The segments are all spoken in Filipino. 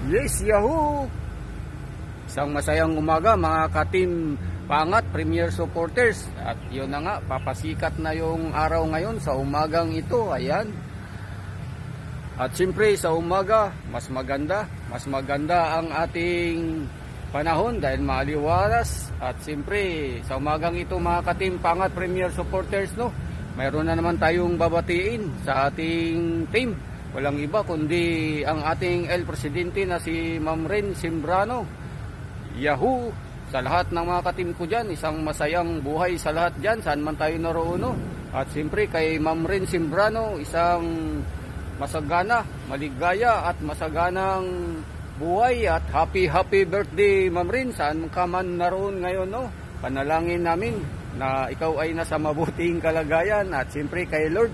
Yes, Yahoo! Isang masayang umaga mga ka-Team Paangat Premier Supporters. At yun na nga, papasikat na yung araw ngayon sa umagang ito. Ayan. At siyempre sa umaga, mas maganda ang ating panahon dahil maliwalas. At siyempre sa umagang ito mga ka-Team Paangat Premier Supporters, no, mayroon na naman tayong babatiin sa ating team. Walang iba kundi ang ating El Presidente na si Ma'am Ren Sembrano. Yahoo! Sa lahat ng mga ka-team ko dyan, isang masayang buhay sa lahat dyan, saan man tayo naroon. No? At siyempre kay Ma'am Ren Sembrano, isang masagana, maligaya at masaganang buhay at happy birthday Ma'am Ren, saan ka man naroon ngayon. No? Panalangin namin na ikaw ay nasa mabuting kalagayan at siyempre kay Lord.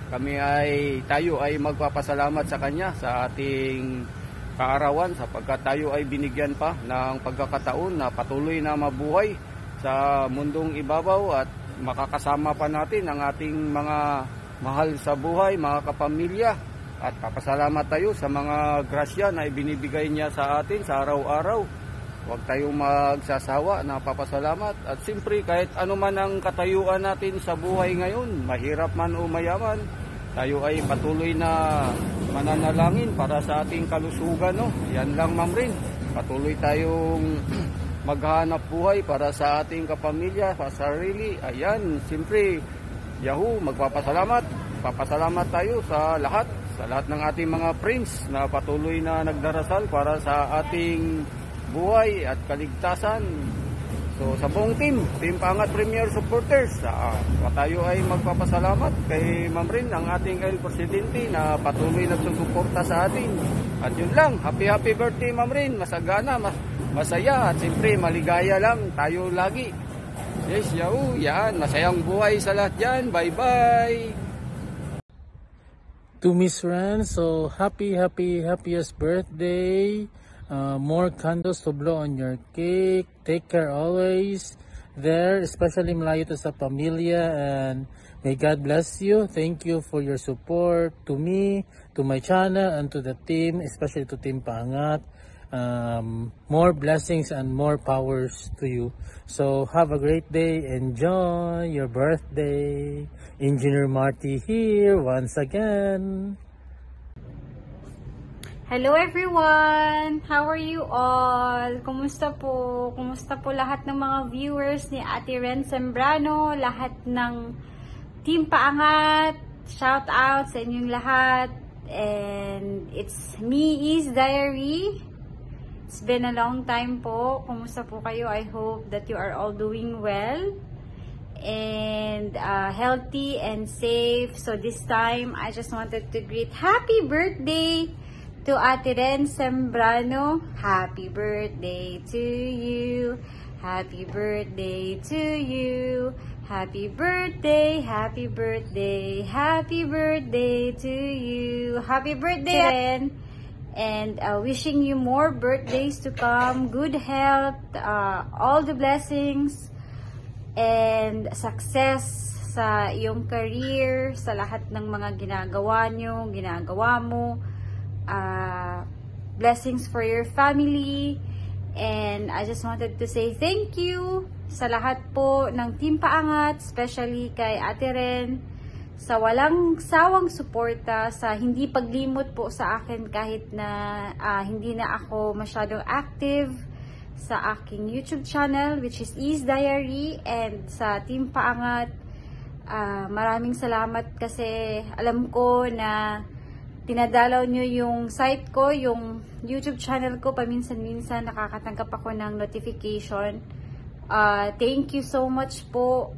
Tayo ay magpapasalamat sa Kanya sa ating kaarawan sapagkat tayo ay binigyan pa ng pagkakataon na patuloy na mabuhay sa mundong ibabaw at makakasama pa natin ang ating mga mahal sa buhay, mga kapamilya. At papasalamat tayo sa mga grasya na ibinibigay niya sa atin sa araw-araw. Huwag tayong magsasawa na papasalamat. At siyempre kahit ano man ang katayuan natin sa buhay ngayon, mahirap man o mayaman, tayo ay patuloy na mananalangin para sa ating kalusugan. No? Yan lang Ma'am Ren. Patuloy tayong maghanap buhay para sa ating kapamilya, sa sarili. Ayan, siyempre, Yahoo, magpapasalamat. Papasalamat tayo sa lahat ng ating mga friends na patuloy na nagdarasal para sa ating buhay at kaligtasan. So sa buong Team Paangat Premier Supporters, tayo ay magpapasalamat kay Ma'am Ren, ang ating El Presidente na patuloy nagsusuporta sa atin. At yun lang, happy birthday Ma'am Ren, masagana, masaya at siyempre maligaya lang tayo lagi. Yes, Yahoo, yan, masayang buhay sa lahat dyan, bye bye. To Miss Ren, so happiest birthday. More candles to blow on your cake. Take care always there, especially malayo to sa pamilya, and may God bless you. Thank you for your support to me, to my channel, and to the team, especially to Team Paangat. More blessings and more powers to you. So have a great day. Enjoy your birthday. Engineer Marty here once again. Hello everyone! How are you all? Kumusta po? Kumusta po lahat ng mga viewers ni Ate Ren Sembrano, lahat ng Team Paangat? Shout out sa inyong lahat. And it's me, Is Diary. It's been a long time po. Kumusta po kayo? I hope that you are all doing well and healthy and safe. So this time, I just wanted to greet happy birthday to Ate Ren Sembrano. Happy birthday to you. Happy birthday to you. Happy birthday, happy birthday, happy birthday to you. Happy birthday, Ren. And wishing you more birthdays to come, good health, all the blessings, and success sa iyong career, sa lahat ng mga ginagawa mo. Blessings for your family, and I just wanted to say thank you sa lahat po ng Team Paangat, especially kay Ate Ren, sa walang sawang suporta, sa hindi paglimot po sa akin kahit na hindi na ako masyadong active sa aking YouTube channel, which is Is Diary, and sa Team Paangat. Maraming salamat kasi alam ko na tinadalaw nyo yung site ko, yung YouTube channel ko, paminsan-minsan nakakatanggap ako ng notification. Thank you so much po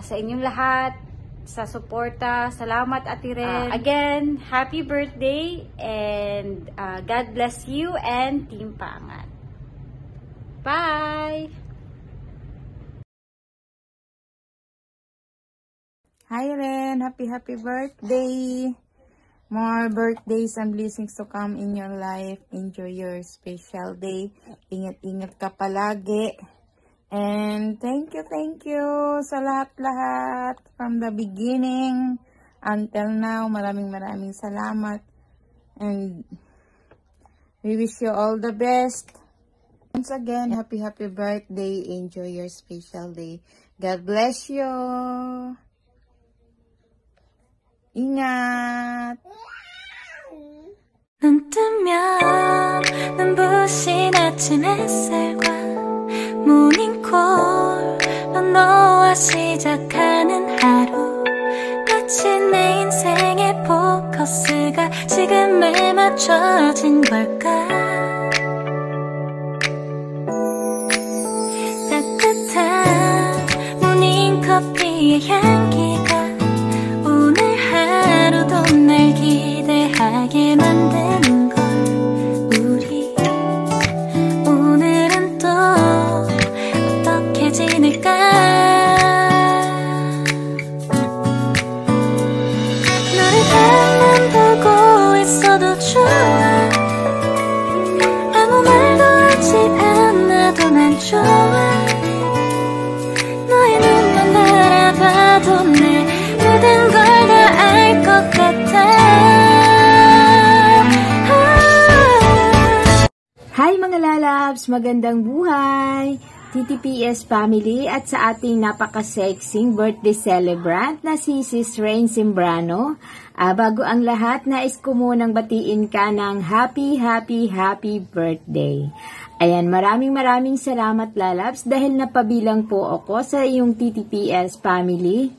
sa inyong lahat, sa suporta. Salamat Ate Ren. Again, happy birthday and God bless you and Team Paangat. Bye! Hi Ren, happy birthday! More birthdays and blessings to come in your life. Enjoy your special day. Ingat-ingat ka palagi. And thank you sa lahat-lahat. From the beginning until now, maraming salamat. And We wish you all the best. Once again, happy birthday. Enjoy your special day. God bless you. Ingat. 눈 뜨면 눈부신 아침 햇살과 모닝콜로 너와 시작하는 하루 마치 내 인생의 포커스가 지금에 맞춰진 걸까 따뜻한 모닝커피의 향기가 오늘 하루도 날 기대하게 만드는 걸 우리 오늘은 또 어떻게 지낼까 너를 가만 보고 있어도 좋아 아무 말도 하지 않아도 난 좋아 너의 눈만 바라봐도 내 모든 걸 다 알 것 같아 Hi mga lalabs! Magandang buhay! TTPS family at sa ating napaka-sexing birthday celebrant na si Sis Rain Sembrano. Bago ang lahat, nais ko munang batiin ka ng happy birthday. Ayan, maraming salamat lalabs dahil napabilang po ako sa iyong TTPS family.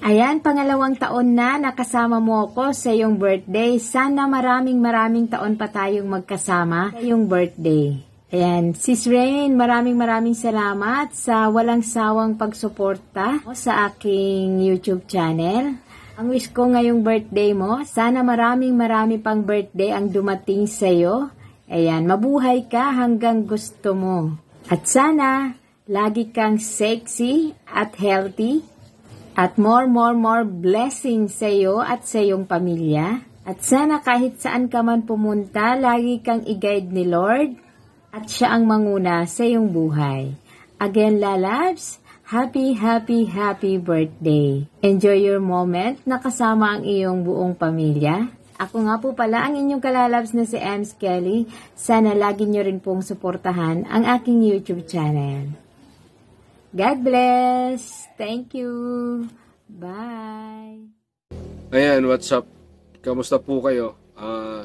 Ayan, pangalawang taon na nakasama mo ako sa iyong birthday. Sana maraming taon pa tayong magkasama sa iyong birthday. Ayan, Sis Rain, maraming salamat sa walang sawang pagsuporta sa aking YouTube channel. Ang wish ko ngayong birthday mo, sana marami pang birthday ang dumating sa iyo. Ayan, mabuhay ka hanggang gusto mo. At sana, lagi kang sexy at healthy. At more blessings sa iyo at sa iyong pamilya. At sana kahit saan ka man pumunta, lagi kang i-guide ni Lord at siya ang manguna sa iyong buhay. Again, lalabs, happy birthday. Enjoy your moment na kasama ang iyong buong pamilya. Ako nga po pala ang inyong kalalabs na si Ems Kelly. Sana lagi nyo rin pong suportahan ang aking YouTube channel. God bless. Thank you. Bye. Ayan, what's up? Kamusta po kayo?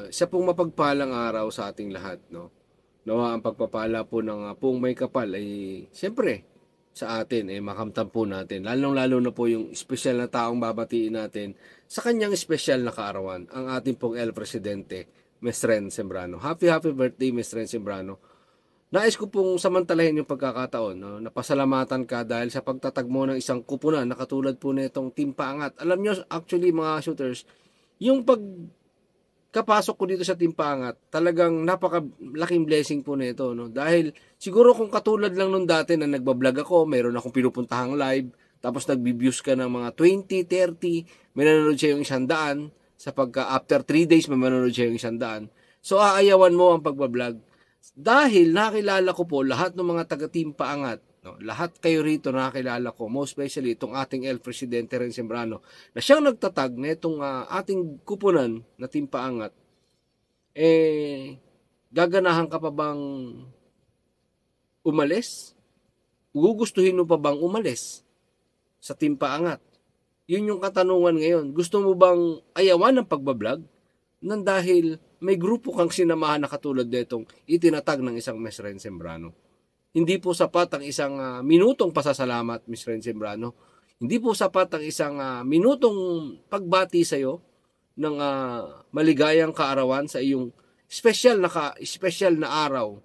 Isa pong mapagpalang araw sa ating lahat, no? Nawa ang pagpapala po ng pong may kapal ay siyempre sa atin ay makamtan po natin. Lalong-lalo na po yung espesyal na taong babatiin natin sa kanyang espesyal na kaarawan, ang ating pong El Presidente, Ms. Ren Sembrano. Happy birthday, Ms. Ren Sembrano. Nais ko pong samantalahin yung pagkakataon, no? Napasalamatan ka dahil sa pagtatag mo ng isang kupunan na katulad po nitong Team Paangat. Alam nyo, actually mga shooters, yung pagkapasok ko dito sa Team Paangat, talagang napakalaking blessing po nito, no? Dahil siguro kung katulad lang nung dati na nagbablog ako, mayroon akong pinupuntahang live, tapos nagbi-views ka ng mga 20, 30, may nanonood siya yung 100, sa after 3 days may manonood siya yung 100. So aayawan mo ang pagbablog. Dahil nakilala ko po lahat ng mga taga-Team Paangat, no? Lahat kayo rito nakilala ko, most especially itong ating El Presidente Ren Sembrano, na siyang nagtatag na itong ating kupunan na Team Paangat. Gaganahan ka pa bang umalis? Gugustuhin mo pa bang umalis sa Team Paangat? Yun yung katanungan ngayon. Gusto mo bang ayawan ng pagbablog? Nang dahil may grupo kang sinamahan na katulad netong itinatag ng isang Ms. Ren Sembrano. Hindi po sapat ang isang minutong pasasalamat, Ms. Ren Sembrano. Hindi po sapat ang isang minutong pagbati sa iyo ng maligayang kaarawan sa iyong special na araw.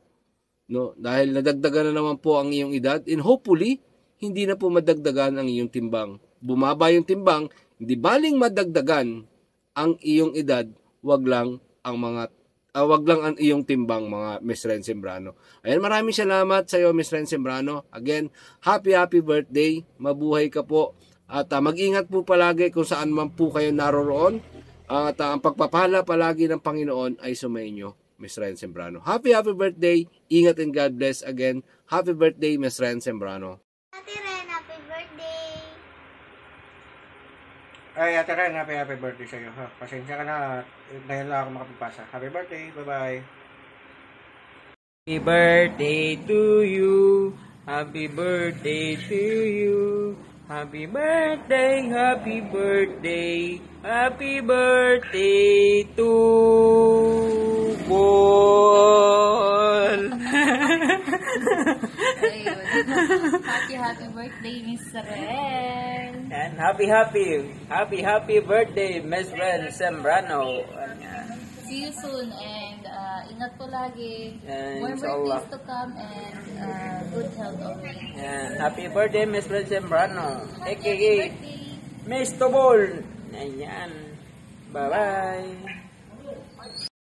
No? Dahil nadagdagan na naman po ang iyong edad and hopefully, hindi na po madagdagan ang iyong timbang. Bumaba yung timbang, hindi baling madagdagan ang iyong edad, wag lang ang iyong timbang, mga Ms. Ren Sembrano. Ayan, maraming salamat sa iyo, Ms. Ren Sembrano. Again, happy birthday. Mabuhay ka po. At mag-ingat po palagi kung saan man po kayo naroroon. At ang pagpapala palagi ng Panginoon ay sumainyo, Ms. Ren Sembrano. Happy birthday. Ingat and God bless. Again, happy birthday, Ms. Ren Sembrano. Ate Ren, happy birthday! Ay, Ate Ren, happy birthday sa iyo. Pasensya ka na, dahil lang ako makapagpasa. Happy birthday, bye-bye. Happy birthday to you. Happy birthday to you. Happy birthday, happy birthday. Happy birthday to Bol. Happy birthday, Miss Ren. And happy birthday, Miss Ren Sembrano. See you soon and ingat po lagi. And More inshallah. birthdays to come and good health always. And happy birthday, Miss Ren Sembrano. Happy AKA birthday. Miss Tobol. Ayan. Bye-bye.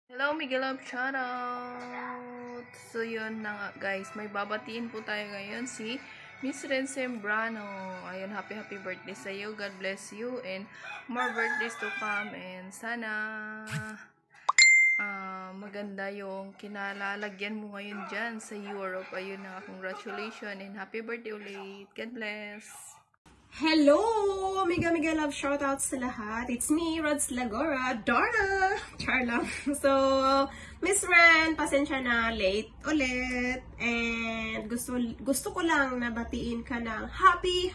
Hello, Miguel Love, shoutout! So, yun na nga, guys. May babatiin po tayo ngayon si Miss Ren Sembrano. Ayun, happy birthday sa iyo. God bless you and more birthdays to come. And sana maganda yung kinalalagyan mo ngayon dyan sa Europe. Ayun na, congratulations and happy birthday ulit. God bless! Hello! Mega love shoutouts sa lahat. It's me, Rods Lagora, Dora! Char lang. So, Miss Ren, pasensya na late ulit. And gusto ko lang na batiin ka ng happy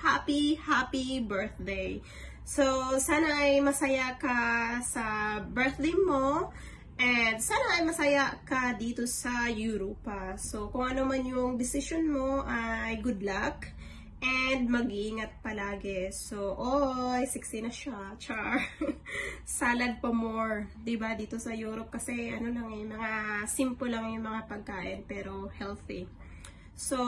birthday. So, sana ay masaya ka sa birthday mo. And sana ay masaya ka dito sa Europa. So, kung ano man yung decision mo, ay good luck. And mag-iingat palagi. So, oy, 60 na siya. Char. Salad pa more. Diba? Dito sa Europe kasi, ano lang eh, mga simple lang yung mga pagkain, pero healthy. So,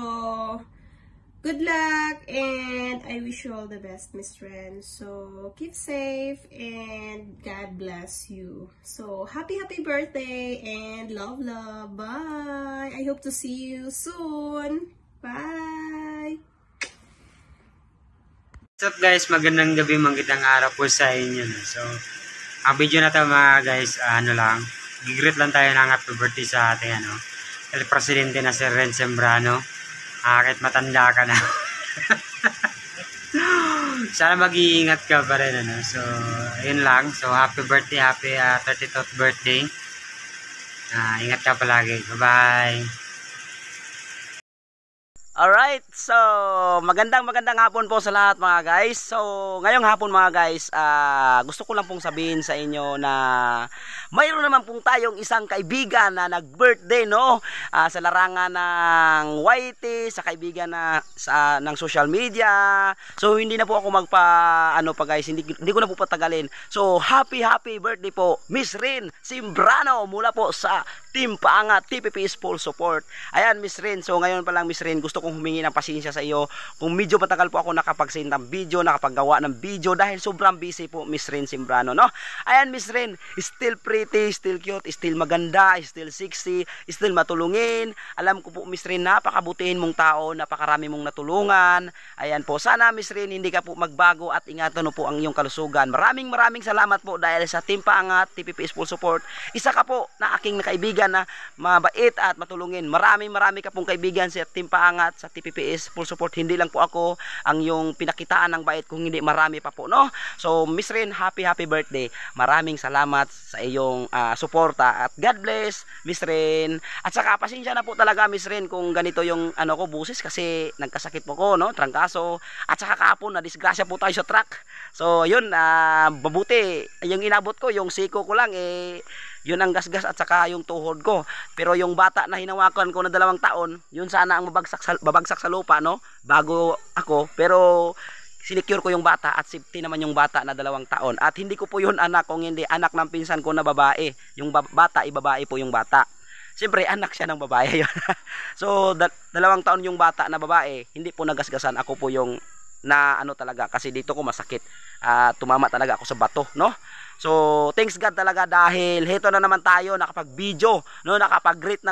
good luck, and I wish you all the best, Miss Ren. So, keep safe, and God bless you. So, happy birthday, and love. Bye! I hope to see you soon. Bye! What's up guys, magandang gabi, magandang araw po sa inyo. So, ang video na to mga guys, gigreet lang tayo ng happy birthday sa ating el presidente na si Ren Sembrano. Kahit matanda ka na. Sana mag-iingat ka pa rin. So, ayun lang. So, happy birthday, happy 33rd birthday. Ingat ka palagi. Bye-bye. Alright, so magandang hapon po sa lahat mga guys. So ngayong hapon mga guys, gusto ko lang pong sabihin sa inyo na mayroon naman pong tayong isang kaibigan na nag-birthday, no? Sa larangan ng YT, sa kaibigan na ng social media. So hindi na po ako guys, hindi ko na po patagalin. So happy birthday po Miss Ren Sembrano mula po sa Team Paangat TPPS Full Support. Ayan Miss Ren, so ngayon pa lang Miss Ren, gusto kong humingi ng pasensya sa iyo kung medyo matagal po ako nakapag-send ng video, nakapaggawa ng video dahil sobrang busy po Miss Ren Sembrano, no? Ayan Miss Ren, still pretty, still cute, still maganda, still sexy, still matulungin. Alam ko po Miss Ren, napakabutihin mong tao, napakarami mong natulungan. Ayan po, sana Miss Ren hindi ka po magbago at ingatan mo po ang iyong kalusugan. Maraming salamat po dahil sa Team Paangat TPPS Full Support. Isa ka po na aking kaibigan na mabait at matulungin. Marami ka pong kaibigan sa Team Paangat, sa TPPS Full Support. Hindi lang po ako ang yung pinakitaan ng bait, kung hindi marami pa po, no? So Miss Ren, happy birthday. Maraming salamat sa iyong suporta at God bless Miss Ren. At saka pasensya na po talaga Miss Ren kung ganito yung ko busis kasi nagkasakit po ko, no? Trangkaso. At saka kahapon na disgrasya po tayo sa truck. So yun, mabuti yung inabot ko, yung siko ko lang yun ang gasgas at saka yung tuhod ko. Pero yung bata na hinawakan ko na 2 taon, yun sana ang babagsak sa lupa, no? Bago ako. Pero sinicure ko yung bata at safety naman yung bata na 2 taon. At hindi ko po yun anak, kung hindi anak ng pinsan ko na babae. Yung bata, ibabae po yung bata. Siyempre, anak siya ng babae yun. So, 2 taon yung bata na babae, hindi po nagasgasan. Ako po yung talaga, kasi dito ko masakit. Tumama talaga ako sa bato, no? So, thanks God talaga dahil heto na naman tayo, nakapag-video, no? Nakapag-greet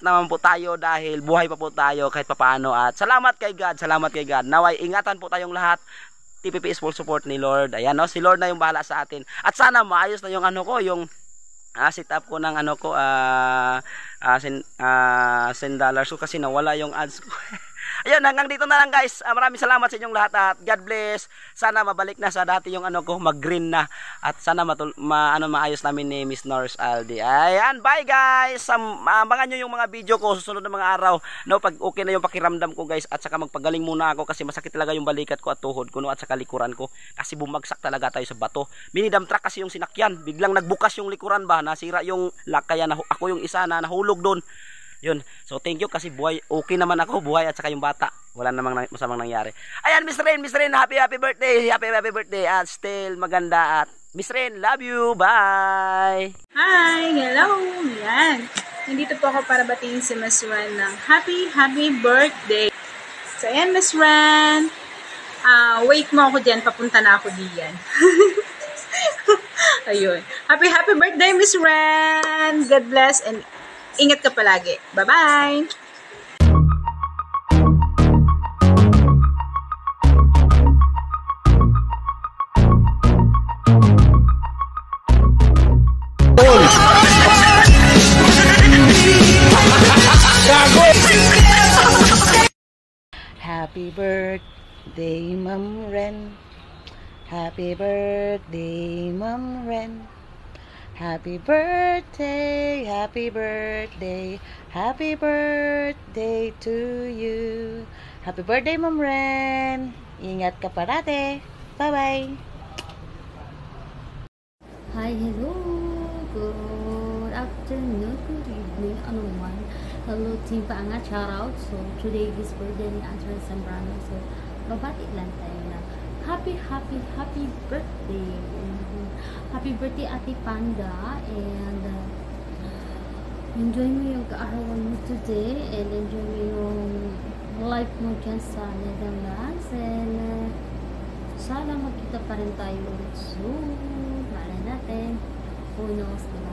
naman po tayo dahil buhay pa po tayo kahit papaano. At salamat kay God. Naway ingatan po tayong lahat. TPPS Full Support ni Lord. Ayan, no? Si Lord na yung bahala sa atin. At sana maayos na yung yung set up ko ng $10 ko kasi nawala yung ads ko. Ayun, hanggang dito na lang guys. Maraming salamat sa inyong lahat at God bless. Sana mabalik na sa dati yung ano ko, mag-green na. At sana maayos namin ni Miss Nors Aldi. Ayan, bye guys. Abangan nyo yung mga video ko susunod na mga araw. No, pag okay na yung pakiramdam ko guys. At saka magpagaling muna ako kasi masakit talaga yung balikat ko at tuhod ko, no, at saka likuran ko. Kasi bumagsak talaga tayo sa bato. Minidam truck kasi yung sinakyan. Biglang nagbukas yung likuran ba, nasira yung lock, kaya ako yung isa na nahulog doon. Yun. So thank you kasi buhay, okay naman ako, buhay at saka yung bata. Wala namang masamang nangyari. Ayan, Miss Rain, happy birthday. Happy birthday at still maganda at Miss Rain, love you. Bye. Hi, hello. Yan. Nandito po ako para batiin si Miss Ren ng happy birthday. So ayan, Miss Ren. Wait mo ako diyan, papunta na ako diyan. Ayun. Happy birthday, Miss Ren. God bless and ingat ka palagi. Bye-bye! Happy birthday, Ma'am Ren. Happy birthday, Ma'am Ren. Happy birthday, happy birthday, happy birthday to you. Happy birthday, Ma'am Ren. Ingat ka parate. Bye-bye. Hi, hello. Good afternoon, good evening, ano man. Hello, Team Paangat, shout out. So, today is birthday ni Ate Sembrano. So, babati lang tayo na happy birthday. Happy birthday, Ate Panda, and enjoy mo yung kaarawan mo today, and enjoy mo yung life mo dyan sa Netherlands, and sana magkita pa rin tayo ulit soon. Malay natin, who knows, diba?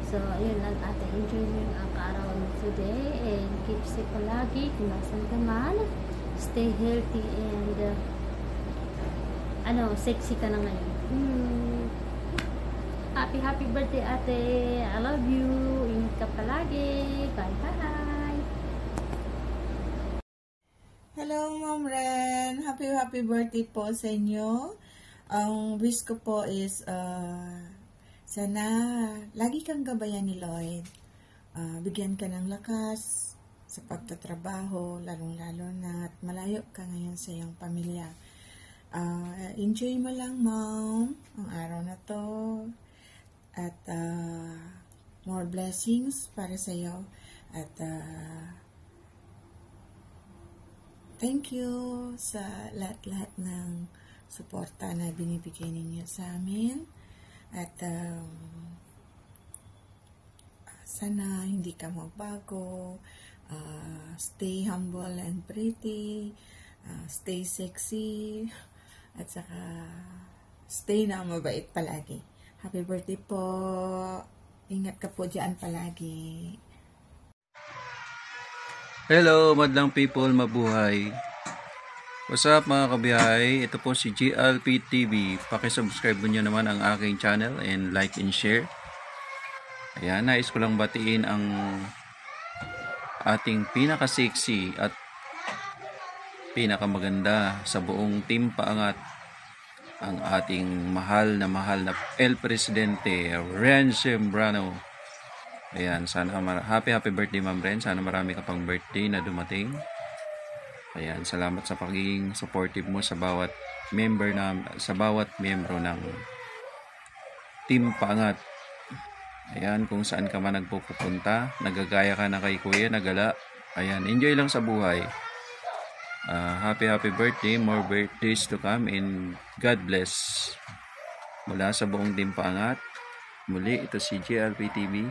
So, ayun lang, ate, enjoy mo yung kaarawan mo today, and keep safe palagi, kung nasan ka man, stay healthy, and sexy ka na ngayon. Happy birthday, ate. I love you. Ingat ka palagi. Bye-bye. Hello, Ma'am Ren. Happy birthday po sa inyo. Ang wish ko po is sana lagi kang gabayan ni Lloyd. Bigyan ka ng lakas sa pagtatrabaho, lalong-lalo na at malayo ka ngayon sa iyong pamilya. Enjoy mo lang, Mom, ang araw na to. At more blessings para sa iyo. At thank you sa lahat-lahat ng suporta na binibigay ninyo sa amin. At sana hindi ka magbago. Stay humble and pretty. Stay sexy. At saka stay na mabait palagi. Happy birthday po. Ingat ka po dyan palagi. Hello, madlang people, mabuhay. What's up mga kabiyahe? Ito po si GLP TV. Pakisubscribe nyo naman ang aking channel and like and share. Ayan, nais ko lang batiin ang ating pinaka-sexy at pinakamaganda sa buong Team Paangat, ang ating mahal na El Presidente Ren Sembrano. Ayan, sana happy birthday, Ma'am Ren. Sana marami ka pang birthday na dumating. Ayan, salamat sa pagiging supportive mo sa bawat membro ng Team Paangat. Ayan, kung saan ka man nagpupunta, nagagaya ka na kay Kuya, nagala. Ayan, enjoy lang sa buhay. Happy birthday, more birthdays to come, and God bless. Mula sa buong Team Paangat, muli ito si GLP TV.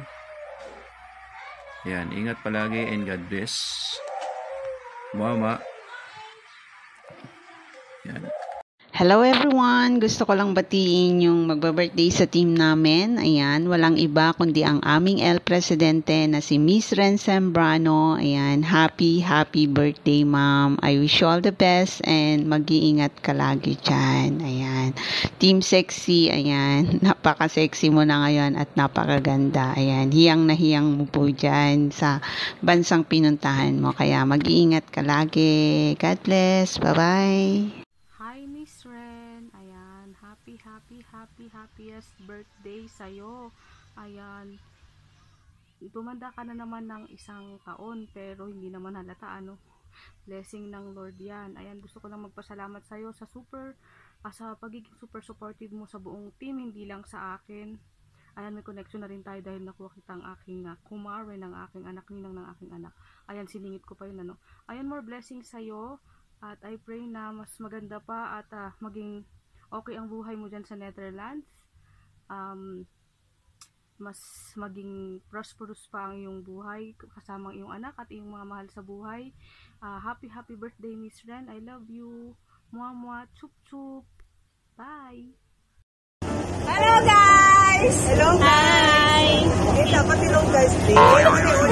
Yan, ingat palagi and God bless. Mama. Yan. Hello everyone! Gusto ko lang batiin yung magba-birthday sa team namin. Ayan, walang iba kundi ang aming El Presidente na si Miss Ren Sembrano. Ayan, happy birthday ma'am. I wish you all the best and mag-iingat ka lagi dyan. Ayan, Team Sexy, ayan, napaka-sexy mo na ngayon at napakaganda. Ayan, hiyang na hiyang mo po dyan sa bansang pinuntahan mo. Kaya mag-iingat ka lagi. God bless. Bye-bye! Hi Miss Ren, ayan, happiest birthday sa'yo. Ayan, tumanda ka na naman ng 1 taon pero hindi naman halata, ano, blessing ng Lord yan. Ayan, gusto ko lang magpasalamat sa'yo sa sa pagiging super supportive mo sa buong team, hindi lang sa akin. Ayan, may connection na rin tayo dahil nakuha kita ang aking kumare ng aking anak, ninang ng aking anak. Ayan, siningit ko pa yun, ano. Ayan, more blessings sa'yo. At I pray na mas maganda pa at maging okay ang buhay mo dyan sa Netherlands. Mas maging prosperous pa ang iyong buhay kasama ang iyong anak at iyong mga mahal sa buhay. Happy birthday Miss Ren. I love you. Mwah mwah. Chup chup. Bye. Hello guys! Hello guys! Hi! Dapat hello guys.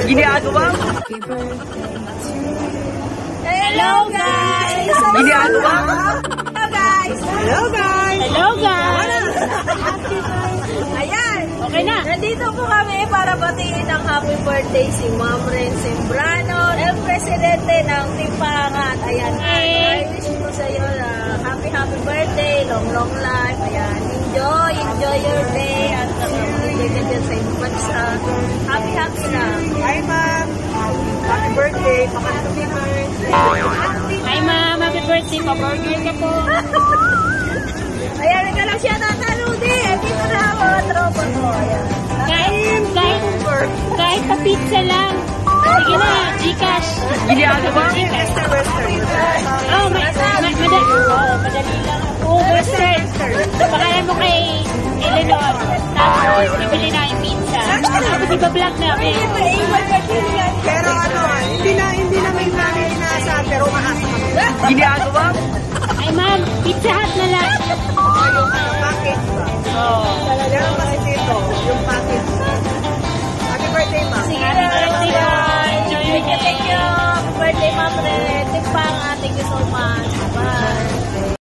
Gini ako ba? Happy birthday to you. Hello guys! Hindi ano ba? Hello guys! Hello guys! Hello guys! Happy birthday! Ayan! Okay na! Nandito po kami para batiin ang happy birthday si Ma'am Ren Sembrano, El Presidente ng Team Paangat. Ayan! I wish ko sa iyo na happy birthday, long life. Ayan! Enjoy your day at mag-ibigay ka dyan sa iyong bansa. Happy na! Hi ma'am! Happy birthday! Happy birthday! Hi ma'am! Happy birthday! Pa-burger ka po! Ayan, ka lang siya tataludi! Dito na ako, tropa ko! Ayan! Kahit pa-pizza lang! Sige na! Gcash! Hindi ako ba? Western! Oh, madali lang! Oh, Western! Pakalan mo kay Eleanor. Tapos, bibili na yung pizza. Tapos, iba-vlog na ako. Pero ano, hindi na may namin inaasahan, pero maas. Hindi ako ba? Ay, ma'am, Pizza Hut na lang. Yung package ba? Oo. Meron kasi dito, yung package. Happy birthday, ma'am. Sige, happy birthday, ma'am. Enjoy your day. Thank you. Happy birthday, ma'am Ren. Thank you so much. Bye.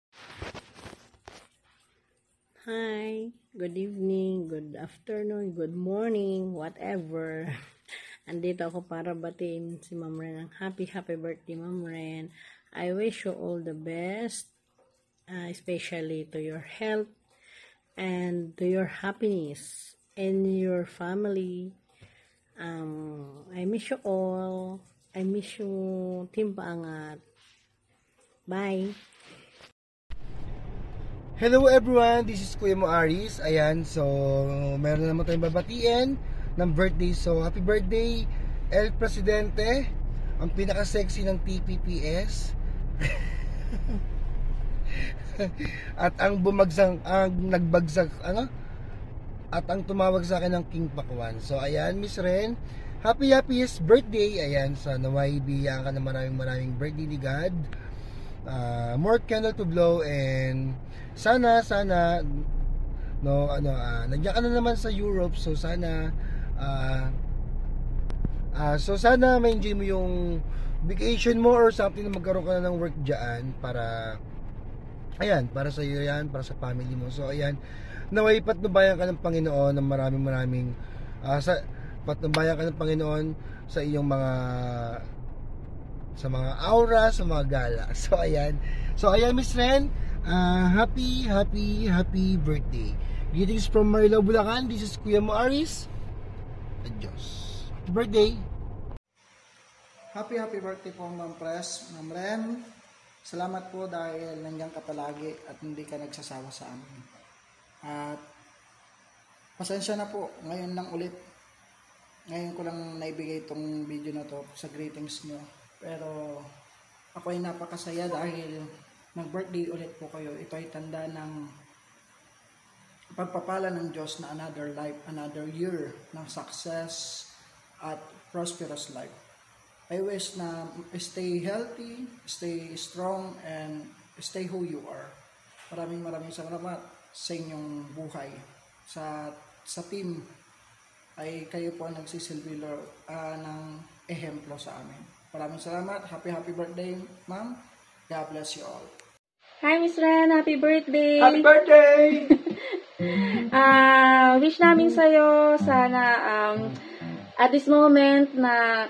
Hi, good evening, good afternoon, good morning, whatever. Andito ako para batiin si Ma'am Ren ng happy birthday, Ma'am Ren. I wish you all the best, especially to your health and to your happiness and your family. I miss you all. I miss you, Team Paangat. Bye. Hello everyone, this is Kuya Mo Aris. Ayan, so meron naman tayong babatiin ng birthday. So happy birthday El Presidente, ang pinaka-sexy ng TPPS. At ang nagbagsak, at ang tumawag sa akin ng King Pakwan. So ayan, Miss Ren, happiest birthday. Ayan, sa naway biyaan ka na maraming birthday ni God. More candle to blow, and sana nandiyan ka na naman sa Europe, so sana ma-enjoy mo yung vacation mo or something, na magkaroon ka na ng work diyan para sa iyo yan, para sa family mo. So ayan, naway patnubayan ka ng Panginoon ng maraming patnubayan ka ng Panginoon sa iyong mga aura, sa mga gala. So ayan Miss Ren, happy birthday. Greetings from Marilao, Bulacan. This is Kuya Mo Aris. Adios. Happy birthday. Happy birthday po, Ma'am Pres, Ma'am Ren. Salamat po dahil nandiyan ka palagi at hindi ka nagsasawa sa amin. At pasensya na po, ngayon lang ulit. Ngayon ko lang naibigay itong video na to sa greetings nyo. Pero ako ay napakasaya dahil nag-birthday ulit po kayo. Ito ay tanda ng pagpapala ng Diyos na another life, another year ng success at prosperous life. I wish na stay healthy, stay strong, and stay who you are. maraming salamat sa inyong buhay. Sa team ay kayo po ang nagsisilbi ng ehemplo sa amin. Maraming salamat. Happy birthday, ma'am. God bless you all. Hi, Miss Ren. Happy birthday! Happy birthday! Wish namin sa'yo, sana at this moment na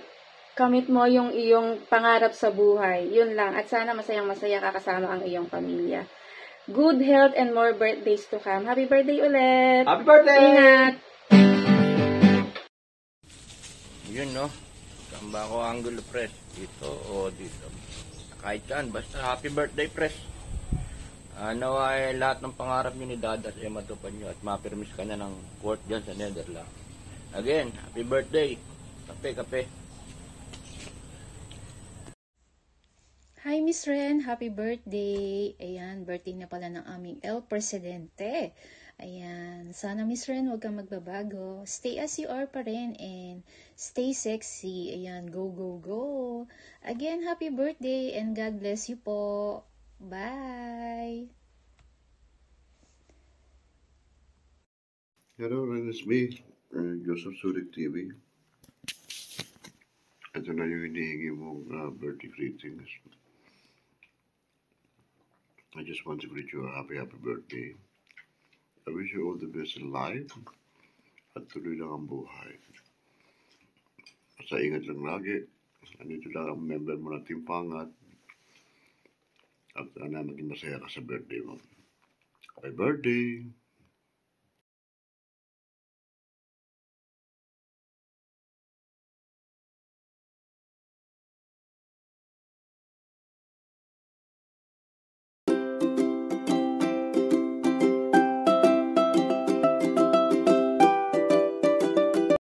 kamit mo yung iyong pangarap sa buhay. Yun lang. At sana masayang-masaya ka kasama ang iyong pamilya. Good health and more birthdays to come. Happy birthday ulit! Happy birthday! Ingat! Yun, no? Samba ko angulo, press. Dito o dito. Kahit saan. Basta happy birthday, press. Naway lahat ng pangarap niyo ni Dada ay matupad niyo at mapirmis ka na ng court dyan sa Netherlands. Again, happy birthday. Kape. Hi, Miss Ren. Happy birthday. Ayan, birthday na pala ng aming El Presidente. Ayan, sana Miss Ren, huwag kang magbabago. Stay as you are pa rin and stay sexy. Ayan, go, go, go. Again, happy birthday and God bless you po. Bye! Hello, it's me, Joseph Surik TV. Ito na yung hinihingi mong birthday greetings. I just want to greet you a happy birthday. I wish you all the best in life at tuloy lang ang buhay. Basta ingat lang lagi. Andito lang ang member mo ng Team Pangat. At sana maging masaya ka sa birthday mo. Happy birthday!